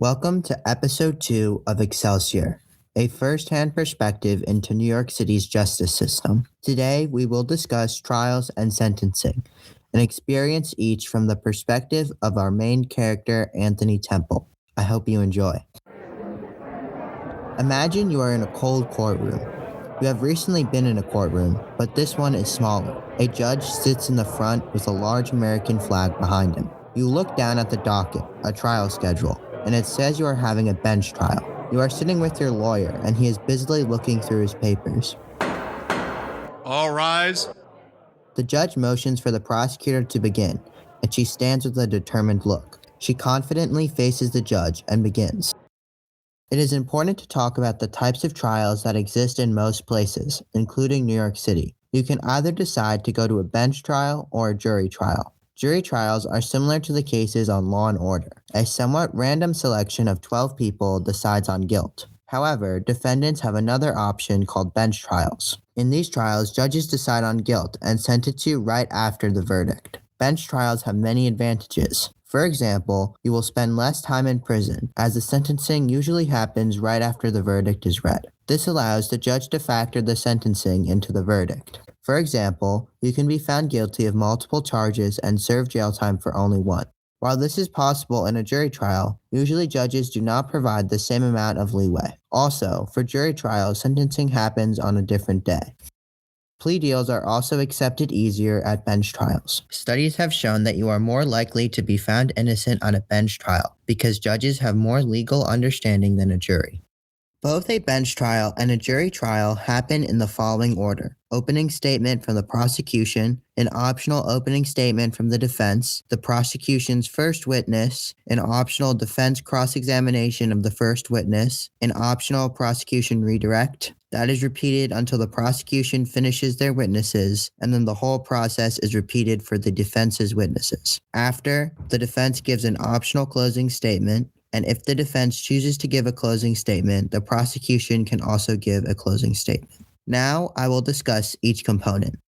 Welcome to episode 2 of Excelsior, a first-hand perspective into New York City's justice system. Today, we will discuss trials and sentencing, and experience each from the perspective of our main character, Anthony Temple. I hope you enjoy. Imagine you are in a cold courtroom. You have recently been in a courtroom, but this one is smaller. A judge sits in the front with a large American flag behind him. You look down at the docket, a trial schedule, and it says you are having a bench trial. You are sitting with your lawyer, and he is busily looking through his papers. All rise. The judge motions for the prosecutor to begin, and she stands with a determined look. She confidently faces the judge and begins. It is important to talk about the types of trials that exist in most places, including New York City. You can either decide to go to a bench trial or a jury trial. Jury trials are similar to the cases on Law and Order. A somewhat random selection of 12 people decides on guilt. However, defendants have another option called bench trials. In these trials, judges decide on guilt and sentence you right after the verdict. Bench trials have many advantages. For example, you will spend less time in prison, as the sentencing usually happens right after the verdict is read. This allows the judge to factor the sentencing into the verdict. For example, you can be found guilty of multiple charges and serve jail time for only one. While this is possible in a jury trial, usually judges do not provide the same amount of leeway. Also, for jury trials, sentencing happens on a different day. Plea deals are also accepted easier at bench trials. Studies have shown that you are more likely to be found innocent on a bench trial because judges have more legal understanding than a jury. Both a bench trial and a jury trial happen in the following order: opening statement from the prosecution, an optional opening statement from the defense, the prosecution's first witness, an optional defense cross-examination of the first witness, an optional prosecution redirect. That is repeated until the prosecution finishes their witnesses, and then the whole process is repeated for the defense's witnesses. After, the defense gives an optional closing statement, and if the defense chooses to give a closing statement, the prosecution can also give a closing statement. Now, I will discuss each component.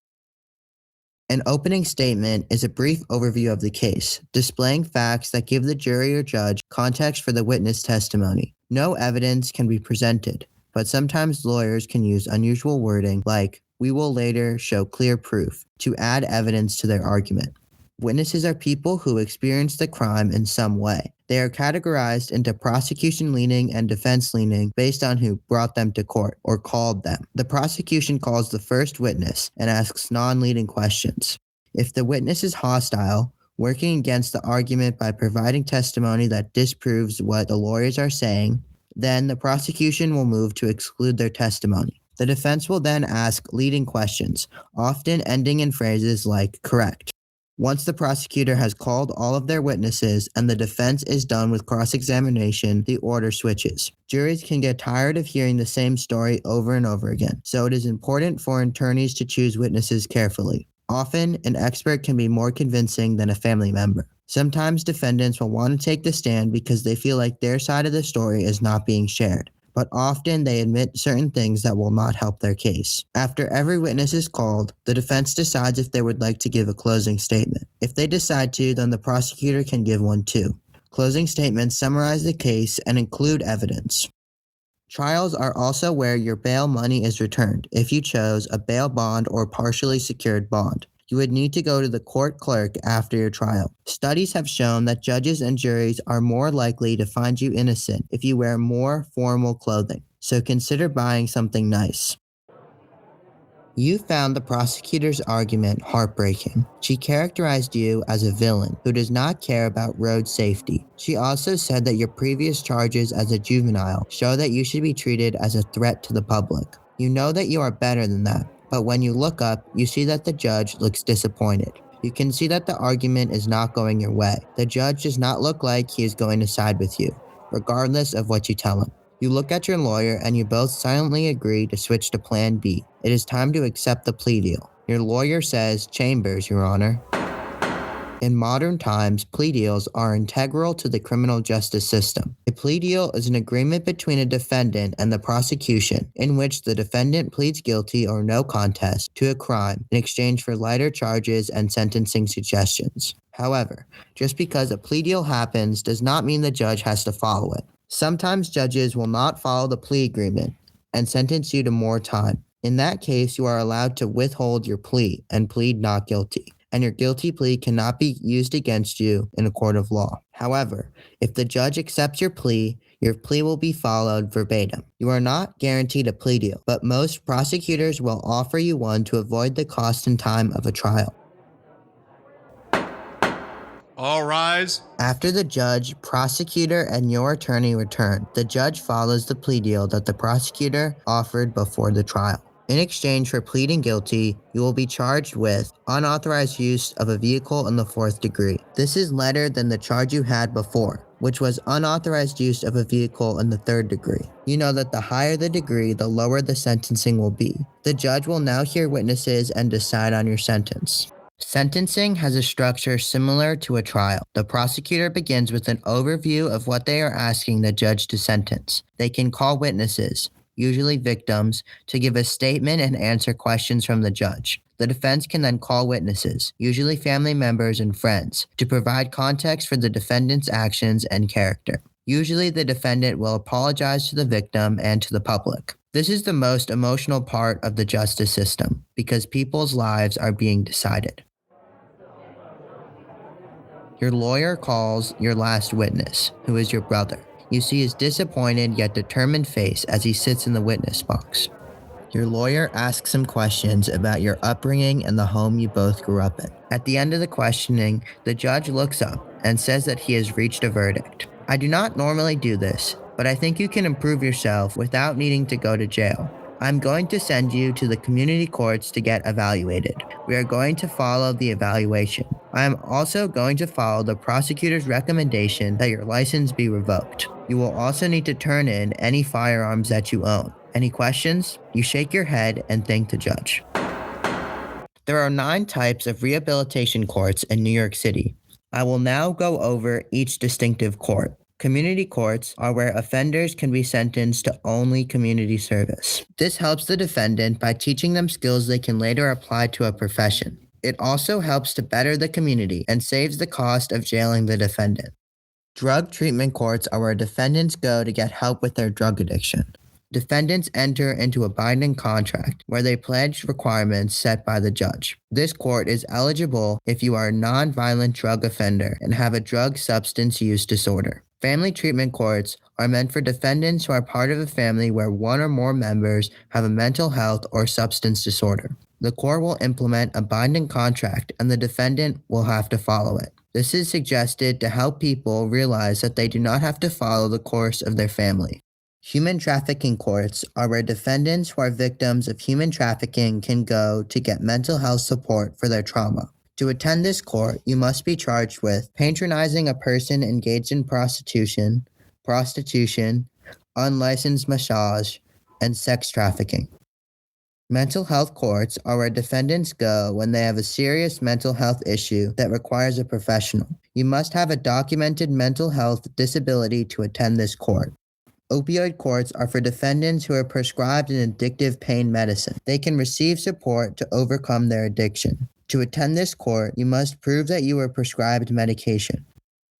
An opening statement is a brief overview of the case, displaying facts that give the jury or judge context for the witness testimony. No evidence can be presented, but sometimes lawyers can use unusual wording like, "we will later show clear proof," to add evidence to their argument. Witnesses are people who experienced the crime in some way. They are categorized into prosecution leaning and defense leaning based on who brought them to court or called them. The prosecution calls the first witness and asks non-leading questions. If the witness is hostile, working against the argument by providing testimony that disproves what the lawyers are saying, then the prosecution will move to exclude their testimony. The defense will then ask leading questions, often ending in phrases like "correct." Once the prosecutor has called all of their witnesses and the defense is done with cross-examination, the order switches. Juries can get tired of hearing the same story over and over again, so it is important for attorneys to choose witnesses carefully. Often, an expert can be more convincing than a family member. Sometimes defendants will want to take the stand because they feel like their side of the story is not being shared, but often they admit certain things that will not help their case. After every witness is called, the defense decides if they would like to give a closing statement. If they decide to, then the prosecutor can give one too. Closing statements summarize the case and include evidence. Trials are also where your bail money is returned, if you chose a bail bond or partially secured bond. You would need to go to the court clerk after your trial. Studies have shown that judges and juries are more likely to find you innocent if you wear more formal clothing, so consider buying something nice. You found the prosecutor's argument heartbreaking. She characterized you as a villain who does not care about road safety. She also said that your previous charges as a juvenile show that you should be treated as a threat to the public. You know that you are better than that, but when you look up, you see that the judge looks disappointed. You can see that the argument is not going your way. The judge does not look like he is going to side with you, regardless of what you tell him. You look at your lawyer and you both silently agree to switch to Plan B. It is time to accept the plea deal. Your lawyer says, "Chambers, Your Honor." In modern times, plea deals are integral to the criminal justice system. A plea deal is an agreement between a defendant and the prosecution in which the defendant pleads guilty or no contest to a crime in exchange for lighter charges and sentencing suggestions. However, just because a plea deal happens does not mean the judge has to follow it. Sometimes judges will not follow the plea agreement and sentence you to more time. In that case, you are allowed to withhold your plea and plead not guilty, and your guilty plea cannot be used against you in a court of law. However, if the judge accepts your plea will be followed verbatim. You are not guaranteed a plea deal, but most prosecutors will offer you one to avoid the cost and time of a trial. All rise. After the judge, prosecutor, and your attorney return, the judge follows the plea deal that the prosecutor offered before the trial. In exchange for pleading guilty, you will be charged with unauthorized use of a vehicle in the 4th degree. This is lighter than the charge you had before, which was unauthorized use of a vehicle in the 3rd degree. You know that the higher the degree, the lower the sentencing will be. The judge will now hear witnesses and decide on your sentence. Sentencing has a structure similar to a trial. The prosecutor begins with an overview of what they are asking the judge to sentence. They can call witnesses, usually victims, to give a statement and answer questions from the judge. The defense can then call witnesses, usually family members and friends, to provide context for the defendant's actions and character. Usually the defendant will apologize to the victim and to the public. This is the most emotional part of the justice system because people's lives are being decided. Your lawyer calls your last witness, who is your brother. You see his disappointed yet determined face as he sits in the witness box. Your lawyer asks him questions about your upbringing and the home you both grew up in. At the end of the questioning, the judge looks up and says that he has reached a verdict. I do not normally do this, but I think you can improve yourself without needing to go to jail. I'm going to send you to the community courts to get evaluated. We are going to follow the evaluation. I am also going to follow the prosecutor's recommendation that your license be revoked. You will also need to turn in any firearms that you own. Any questions? You shake your head and thank the judge. There are 9 types of rehabilitation courts in New York City. I will now go over each distinctive court. Community courts are where offenders can be sentenced to only community service. This helps the defendant by teaching them skills they can later apply to a profession. It also helps to better the community and saves the cost of jailing the defendant. Drug treatment courts are where defendants go to get help with their drug addiction. Defendants enter into a binding contract where they pledge requirements set by the judge. This court is eligible if you are a non-violent drug offender and have a drug substance use disorder. Family treatment courts are meant for defendants who are part of a family where one or more members have a mental health or substance disorder. The court will implement a binding contract and the defendant will have to follow it. This is suggested to help people realize that they do not have to follow the course of their family. Human trafficking courts are where defendants who are victims of human trafficking can go to get mental health support for their trauma. To attend this court, you must be charged with patronizing a person engaged in prostitution, unlicensed massage, and sex trafficking. Mental health courts are where defendants go when they have a serious mental health issue that requires a professional. You must have a documented mental health disability to attend this court. Opioid courts are for defendants who are prescribed an addictive pain medicine. They can receive support to overcome their addiction. To attend this court, you must prove that you were prescribed medication.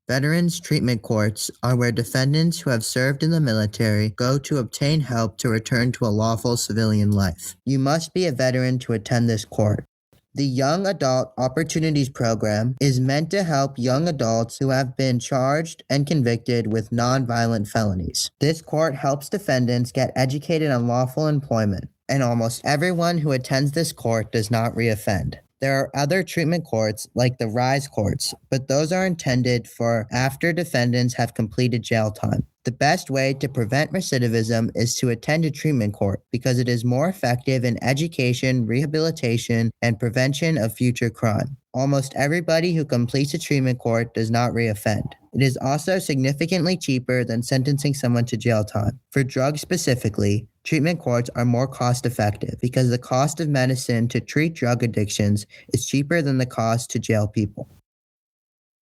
Veterans treatment courts are where defendants who have served in the military go to obtain help to return to a lawful civilian life. You must be a veteran to attend this court. The Young Adult Opportunities Program is meant to help young adults who have been charged and convicted with nonviolent felonies. This court helps defendants get educated on lawful employment, and almost everyone who attends this court does not reoffend. There are other treatment courts like the RISE courts, but those are intended for after defendants have completed jail time. The best way to prevent recidivism is to attend a treatment court because it is more effective in education, rehabilitation, and prevention of future crime. Almost everybody who completes a treatment court does not reoffend. It is also significantly cheaper than sentencing someone to jail time. For drugs specifically, treatment courts are more cost-effective because the cost of medicine to treat drug addictions is cheaper than the cost to jail people.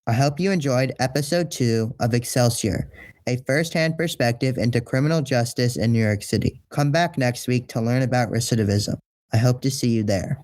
I hope you enjoyed episode 2 of Excelsior, a first-hand perspective into criminal justice in New York City. Come back next week to learn about recidivism. I hope to see you there.